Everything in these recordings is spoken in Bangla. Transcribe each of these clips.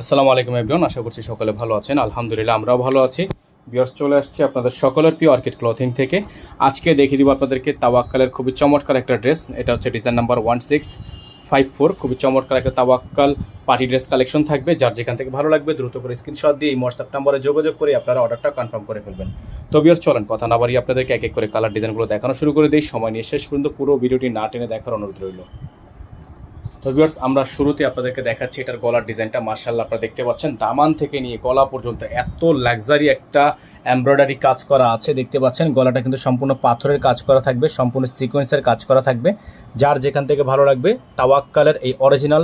আসসালামু আলাইকুম এভরিওয়ান, আশা করছি সকলে ভালো আছেন। আলহামদুলিল্লাহ আমরাও ভালো আছি। ভিউয়ার্স, চলে আসছে আপনাদের সকলের প্রিয় অর্কিড ক্লথিং থেকে। আজকে দেখিয়ে দিব আপনাদেরকে তাওয়াক্কালের খুবই চমৎকার একটা ড্রেস। এটা হচ্ছে ডিজাইন নাম্বার 1654। খুবই চমৎকার একটা তাওয়াক্কাল পার্টি ড্রেস কালেকশন থাকবে। যার যেখান থেকে ভালো লাগবে দ্রুত করে স্ক্রিনশট দিয়ে এই হোয়াটসঅ্যাপ নম্বরে যোগাযোগ করে আপনারা অর্ডারটা কনফার্ম করে ফেলবেন। তো ভিউয়ার্স, চলেন কথা না বাড়িয়ে আপনাদেরকে এক এক করে কালার ডিজাইনগুলো দেখানো শুরু করে দিই। সময় নিয়ে শেষ পর্যন্ত পুরো ভিডিওটি না টেনে দেখার অনুরোধ রইল। তো ভিউয়ার্স, আমরা শুরুতে আপনাদেরকে দেখাচ্ছি এটার গলার ডিজাইনটা। মার্শাল্লাহ, আপনারা দেখতে পাচ্ছেন দামান থেকে নিয়ে গলা পর্যন্ত এত লাক্সারি একটা এমব্রয়ডারি কাজ করা আছে। দেখতে পাচ্ছেন গলাটা কিন্তু সম্পূর্ণ পাথরের কাজ করা থাকবে, সম্পূর্ণ সিকোয়েন্সের কাজ করা থাকবে। যার যেখান থেকে ভালো লাগবে তাওয়াক্কালের এই অরিজিনাল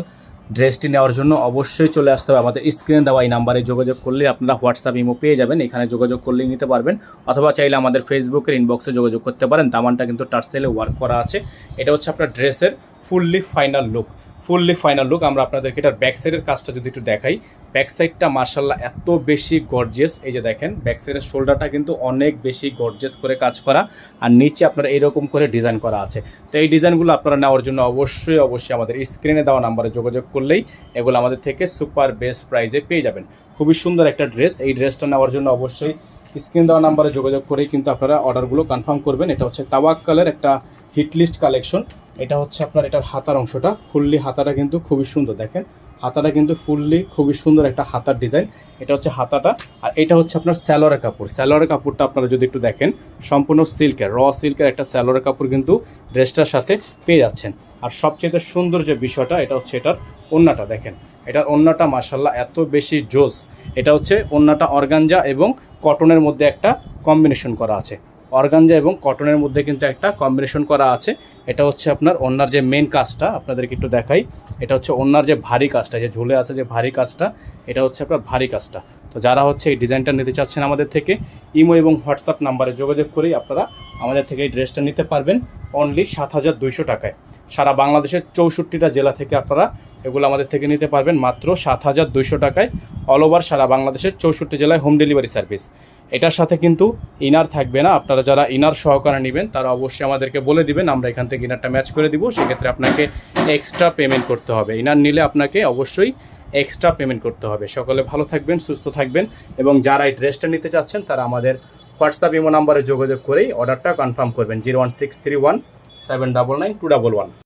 ড্রেসটি নেওয়ার জন্য অবশ্যই চলে আসতে হবে আমাদের স্ক্রিনে দেওয়া এই নাম্বারে যোগাযোগ করলে আপনারা হোয়াটসঅ্যাপ ইমো পেয়ে যাবেন। এখানে যোগাযোগ করলেই নিতে পারবেন, অথবা চাইলে আমাদের ফেসবুকের ইনবক্সে যোগাযোগ করতে পারেন। দামানটা কিন্তু টার্সেলে ওয়ার্ক করা আছে। এটা হচ্ছে আপনার ড্রেসের ফুললি ফাইনাল লুক। আমরা আপনাদেরকে এটার ব্যাক সাইডের কাজটা যদি একটু দেখাই, ব্যাক সাইডটা মার্শাল্লাহ এত বেশি গর্জিয়াস। এই যে দেখেন, ব্যাক সাইডের শোল্ডারটা কিন্তু অনেক বেশি গর্জিয়াস করে কাজ করা, আর নিচে আপনারা এরকম করে ডিজাইন করা আছে। তো এই ডিজাইনগুলো আপনারা নেওয়ার জন্য অবশ্যই আমাদের স্ক্রিনে দেওয়া নাম্বারে যোগাযোগ করলেই এগুলো আমাদের থেকে সুপার বেস্ট প্রাইজে পেয়ে যাবেন। খুবই সুন্দর একটা ড্রেস। এই ড্রেসটা নেওয়ার জন্য অবশ্যই স্ক্রিন দেওয়া নাম্বারে যোগাযোগ করেই কিন্তু আপনারা অর্ডারগুলো কনফার্ম করবেন। এটা হচ্ছে তাওয়াক্কালের একটা হিটলিস্ট কালেকশন। এটা হচ্ছে আপনার এটার হাতার অংশটা, ফুললি হাতাটা কিন্তু খুবই সুন্দর। দেখেন হাতাটা কিন্তু ফুললি খুবই সুন্দর একটা হাতার ডিজাইন। এটা হচ্ছে হাতাটা, আর এটা হচ্ছে আপনার স্যালোয়ারের কাপড়। স্যালোয়ারের কাপড়টা আপনারা যদি একটু দেখেন, সম্পূর্ণ সিল্কের সিল্কের একটা স্যালোয়ারের কাপড় কিন্তু ড্রেসটার সাথে পেয়ে যাচ্ছেন। আর সবচেয়ে সুন্দর যে বিষয়টা, এটা হচ্ছে এটার ওড়নাটা। দেখেন এটার ওড়নাটা মাশাল্লাহ এত বেশি জোস। এটা হচ্ছে ওড়নাটা অর্গানজা এবং কটনের মধ্যে একটা কম্বিনেশন করা আছে। অর্গানজা এবং কটনের মধ্যে কিন্তু একটা কম্বিনেশন করা আছে। এটা হচ্ছে আপনার ওড়নার যে মেন কাজটা আপনাদেরকে একটু দেখাই। এটা হচ্ছে ওড়নার যে ভারী কাজটা, যে ঝুলে আছে যে ভারী কাজটা, এটা হচ্ছে আপনার ভারী কাজটা। তো যারা হচ্ছে এই ডিজাইনটা নিতে চাচ্ছেন আমাদের থেকে, ইমো এবং হোয়াটসঅ্যাপ নাম্বারে যোগাযোগ করেই আপনারা আমাদের থেকে এই ড্রেসটা নিতে পারবেন অনলি 7200 টাকায়। সারা বাংলাদেশের 64টা জেলা থেকে আপনারা এগুলো আমাদের থেকে নিতে পারবেন মাত্র 7200 টাকায়। অল ওভার সারা বাংলাদেশের 64 জেলায় হোম ডেলিভারি সার্ভিস। এটার সাথে কিন্তু ইনার থাকবে না। আপনারা যারা ইনার সহকারে নেবেন তারা অবশ্যই আমাদেরকে বলে দিবেন, আমরা এখান থেকে ইনারটা ম্যাচ করে দিব। সেক্ষেত্রে আপনাকে এক্সট্রা পেমেন্ট করতে হবে। ইনার নিলে আপনাকে অবশ্যই এক্সট্রা পেমেন্ট করতে হবে। সকলে ভালো থাকবেন, সুস্থ থাকবেন, এবং যারা এই ড্রেসটা নিতে চাচ্ছেন তারা আমাদের হোয়াটসঅ্যাপ ইমো নাম্বারে যোগাযোগ করেই অর্ডারটা কনফার্ম করবেন। 01631 799 211।